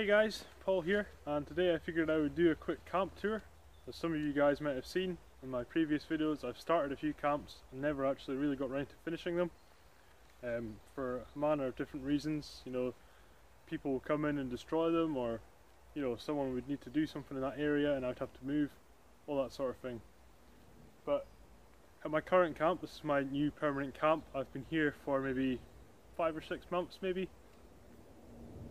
Hey guys, Paul here, and today I figured I would do a quick camp tour. As some of you guys might have seen in my previous videos, I've started a few camps and never actually really got around to finishing them. For a manner of different reasons. You know, people will come in and destroy them, or you know, someone would need to do something in that area and I'd have to move, all that sort of thing. But at my current camp, this is my new permanent camp. I've been here for maybe 5 or 6 months maybe.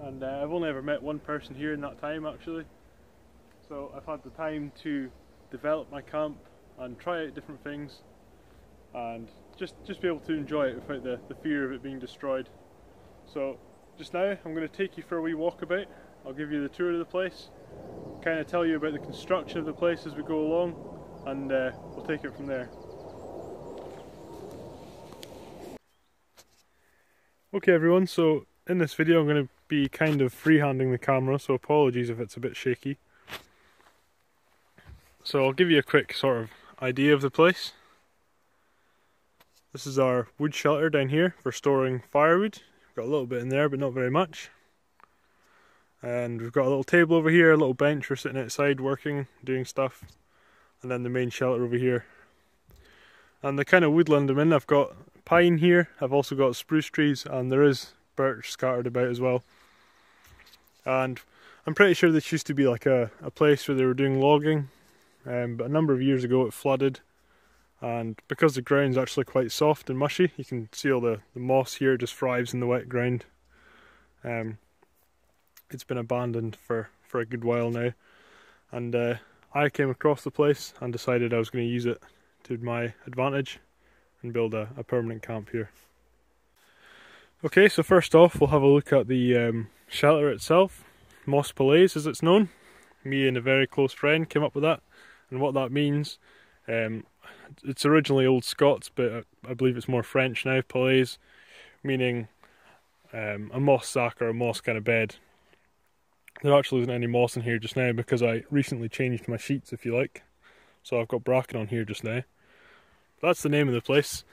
And I've only ever met one person here in that time actually. So I've had the time to develop my camp and try out different things and just be able to enjoy it without the fear of it being destroyed. So just now I'm going to take you for a wee walkabout. I'll give you the tour of the place, kind of tell you about the construction of the place as we go along, and we'll take it from there. Okay everyone, so in this video I'm going to be kind of freehanding the camera, so apologies if it's a bit shaky. So I'll give you a quick sort of idea of the place. This is our wood shelter down here for storing firewood. We've got a little bit in there but not very much. And we've got a little table over here, a little bench for sitting outside working, doing stuff. And then the main shelter over here. And the kind of woodland I'm in, I've got pine here, I've also got spruce trees, and there is birch scattered about as well. And I'm pretty sure this used to be like a place where they were doing logging, but a number of years ago it flooded, and because the ground's actually quite soft and mushy, you can see all the moss here just thrives in the wet ground. It's been abandoned for a good while now, and I came across the place and decided I was going to use it to my advantage and build a permanent camp here. Okay, so first off we'll have a look at the shelter itself. Moss Palaise as it's known. Me and a very close friend came up with that, and what that means, it's originally Old Scots but I believe it's more French now, Palaise, meaning a moss sack or a moss kind of bed. There actually isn't any moss in here just now because I recently changed my sheets, if you like, so I've got bracken on here just now. That's the name of the place,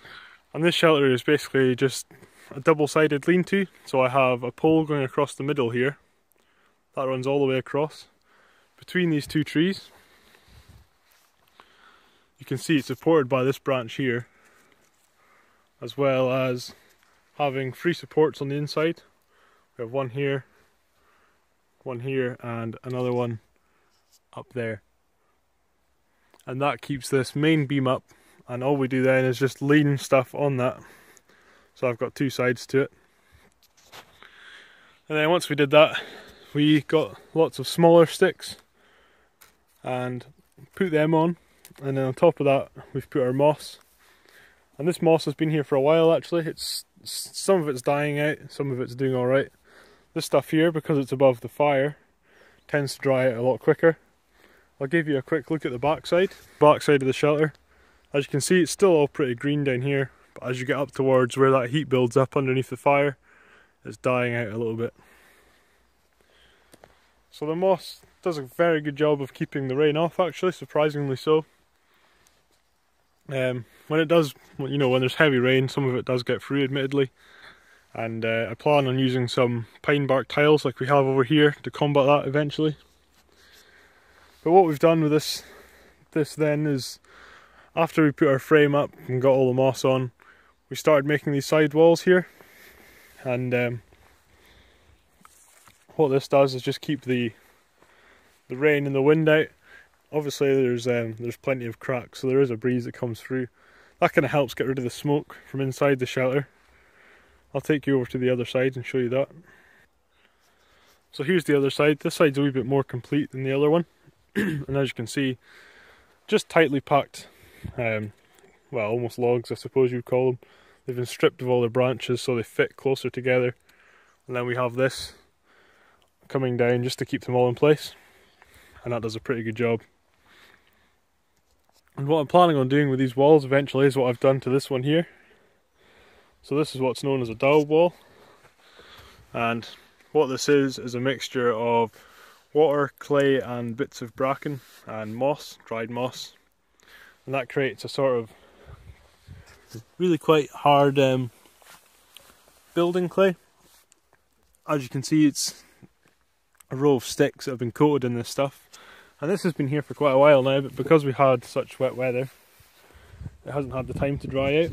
and this shelter is basically just a double-sided lean-to. So I have a pole going across the middle here, that runs all the way across between these two trees. You can see it's supported by this branch here, as well as having 3 supports on the inside. We have one here, and another one up there, and that keeps this main beam up, and all we do then is just lean stuff on that. So I've got 2 sides to it. And then once we did that, we got lots of smaller sticks and put them on, and then on top of that we've put our moss. And this moss has been here for a while actually. Some of it's dying out, some of it's doing alright. This stuff here, because it's above the fire, tends to dry out a lot quicker. I'll give you a quick look at the backside of the shelter. As you can see, it's still all pretty green down here, but as you get up towards where that heat builds up underneath the fire, it's dying out a little bit. So the moss does a very good job of keeping the rain off actually, surprisingly so. When it does, you know, when there's heavy rain, some of it does get through admittedly. And I plan on using some pine bark tiles like we have over here to combat that eventually. But what we've done with this then is, after we put our frame up and got all the moss on, we started making these side walls here. And what this does is just keep the rain and the wind out. Obviously there's plenty of cracks, so there is a breeze that comes through. That kind of helps get rid of the smoke from inside the shelter. I'll take you over to the other side and show you that. So here's the other side. This side's a wee bit more complete than the other one. And as you can see, just tightly packed, well, almost logs I suppose you'd call them. They've been stripped of all their branches so they fit closer together. And then we have this coming down just to keep them all in place. And that does a pretty good job. And what I'm planning on doing with these walls eventually is what I've done to this one here. So this is what's known as a dowel wall, and what this is a mixture of water, clay and bits of bracken and moss, dried moss, and that creates a sort of really quite hard building clay. As you can see, it's a row of sticks that have been coated in this stuff. And this has been here for quite a while now, but because we had such wet weather, it hasn't had the time to dry out.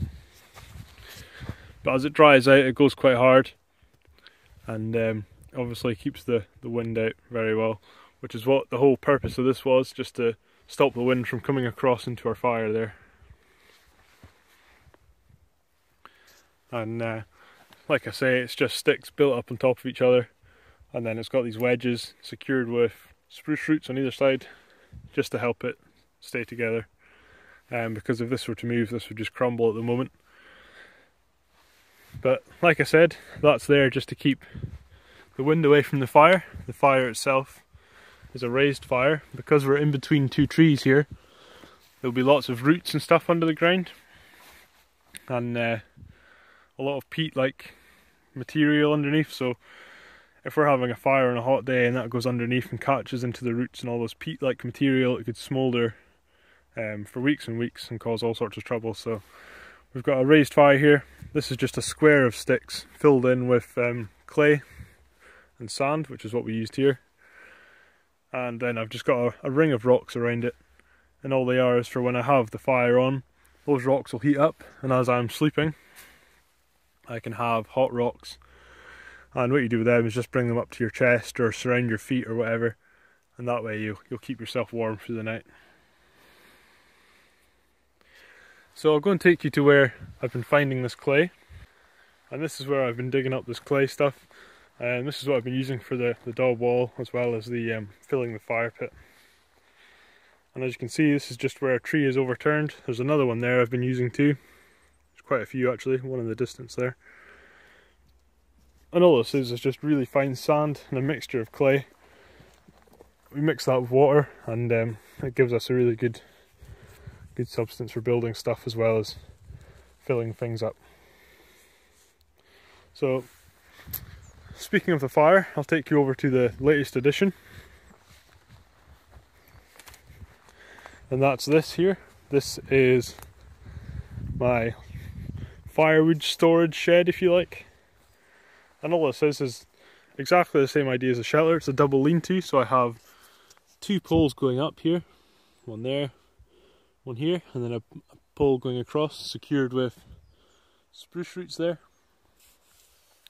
But as it dries out, it goes quite hard, and obviously keeps the wind out very well, which is what the whole purpose of this was, just to stop the wind from coming across into our fire there. And like I say, it's just sticks built up on top of each other, and then it's got these wedges secured with spruce roots on either side just to help it stay together. Because if this were to move, this would just crumble at the moment. But like I said, that's there just to keep the wind away from the fire. The fire itself is a raised fire. Because we're in between two trees here, there'll be lots of roots and stuff under the ground, and a lot of peat-like material underneath. So if we're having a fire on a hot day and that goes underneath and catches into the roots and all those peat-like material, it could smoulder for weeks and weeks and cause all sorts of trouble. So we've got a raised fire here. This is just a square of sticks filled in with clay and sand, which is what we used here. And then I've just got a ring of rocks around it, and all they are is for when I have the fire on, those rocks will heat up, and as I'm sleeping I can have hot rocks, and what you do with them is just bring them up to your chest or surround your feet or whatever, and that way you'll keep yourself warm through the night. So I'll go and take you to where I've been finding this clay, and this is where I've been digging up this clay stuff, and this is what I've been using for the daub wall, as well as the filling the fire pit. And as you can see, this is just where a tree is overturned. There's another one there I've been using too. There's quite a few actually, one in the distance there. And all this is just really fine sand and a mixture of clay. We mix that with water, and it gives us a really good substance for building stuff, as well as filling things up. So speaking of the fire, I'll take you over to the latest addition, and that's this here. This is my firewood storage shed, if you like, and all this is exactly the same idea as a shelter. It's a double lean-to, so I have two poles going up here, one there, one here, and then a pole going across, secured with spruce roots there.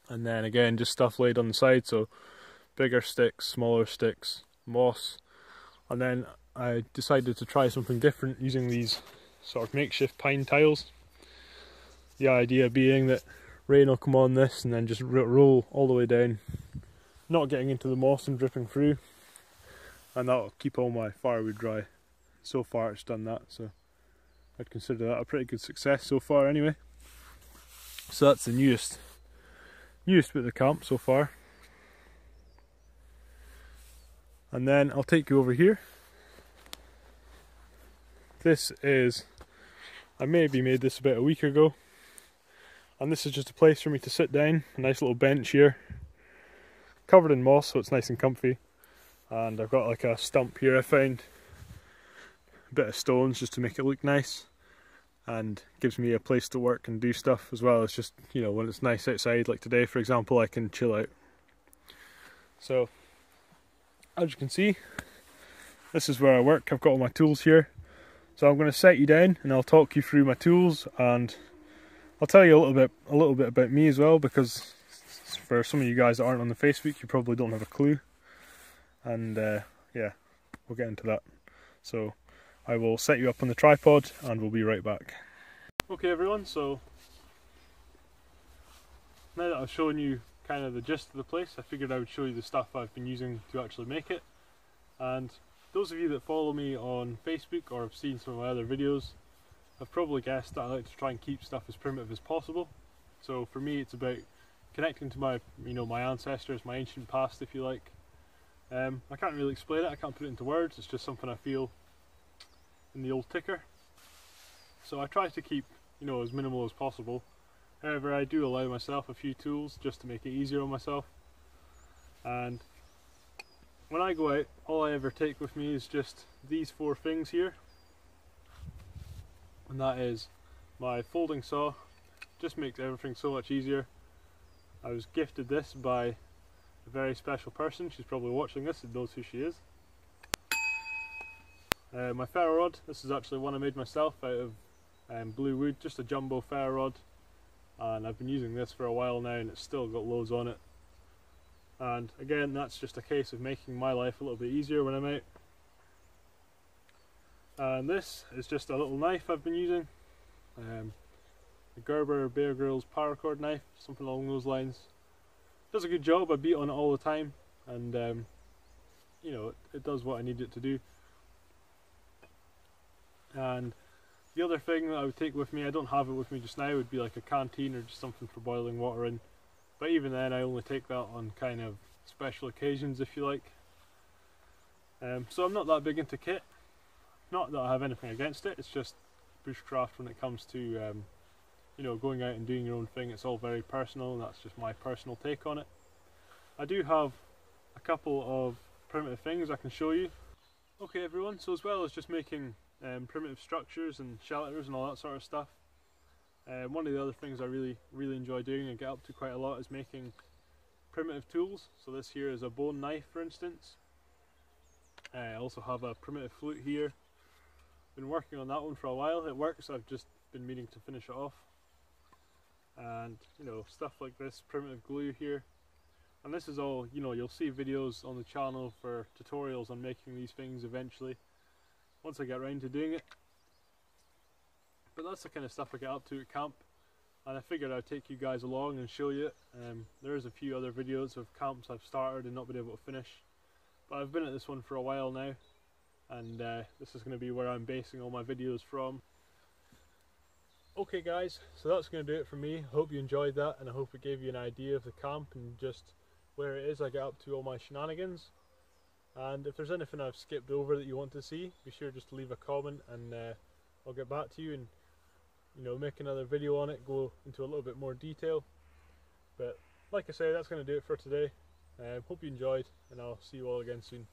And then again, just stuff laid on the side, so bigger sticks, smaller sticks, moss. And then I decided to try something different using these sort of makeshift pine tiles. The idea being that rain will come on this and then just roll all the way down, not getting into the moss and dripping through, and that'll keep all my firewood dry. So far it's done that, so I'd consider that a pretty good success so far anyway. So that's the newest bit of the camp so far. And then I'll take you over here. This is, I maybe made this about a week ago, and this is just a place for me to sit down, a nice little bench here, covered in moss so it's nice and comfy. And I've got like a stump here I found, a bit of stones just to make it look nice, and gives me a place to work and do stuff, as well as just, you know, when it's nice outside, like today for example, I can chill out. So as you can see, this is where I work. I've got all my tools here, so I'm going to set you down and I'll talk you through my tools, and I'll tell you a little bit about me as well, because for some of you guys that aren't on the Facebook, you probably don't have a clue. And yeah, we'll get into that. So I will set you up on the tripod and we'll be right back. Okay everyone, so now that I've shown you kind of the gist of the place, I figured I would show you the stuff I've been using to actually make it. And those of you that follow me on Facebook or have seen some of my other videos have probably guessed that I like to try and keep stuff as primitive as possible. So for me it's about connecting to my, my ancestors, my ancient past if you like. I can't really explain it, I can't put it into words, it's just something I feel in the old ticker. So I try to keep, as minimal as possible. However, I do allow myself a few tools just to make it easier on myself. And when I go out, all I ever take with me is just these four things here. And that is my folding saw. Just makes everything so much easier. I was gifted this by a very special person. She's probably watching this and knows who she is. My ferro rod, this is actually one I made myself out of blue wood, just a jumbo ferro rod, and I've been using this for a while now and it's still got loads on it. And again, that's just a case of making my life a little bit easier when I'm out. And this is just a little knife I've been using, the Gerber Bear Grylls paracord knife, something along those lines. Does a good job. I beat on it all the time, and you know, it does what I need it to do. And the other thing that I would take with me, I don't have it with me just now, would be like a canteen or just something for boiling water in. But even then, I only take that on kind of special occasions, if you like. So I'm not that big into kit. Not that I have anything against it, it's just bushcraft when it comes to you know, going out and doing your own thing. It's all very personal, and that's just my personal take on it. I do have a couple of primitive things I can show you. Okay everyone, so as well as just making primitive structures and shelters and all that sort of stuff, one of the other things I really enjoy doing and get up to quite a lot is making primitive tools. So this here is a bone knife, for instance. I also have a primitive flute here. Been working on that one for a while. It works, I've just been meaning to finish it off. And you know, stuff like this, primitive glue here. And this is all, you know, you'll see videos on the channel for tutorials on making these things eventually, once I get around to doing it. But that's the kind of stuff I get up to at camp, and I figured I'd take you guys along and show you it. There's a few other videos of camps I've started and not been able to finish, but I've been at this one for a while now, and this is going to be where I'm basing all my videos from. Okay guys, so that's going to do it for me. I hope you enjoyed that, and I hope it gave you an idea of the camp and just where it is I get up to all my shenanigans. And if there's anything I've skipped over that you want to see, be sure just to leave a comment, and I'll get back to you and, you know, make another video on it, go into a little bit more detail. But like I say, that's going to do it for today. Hope you enjoyed, and I'll see you all again soon.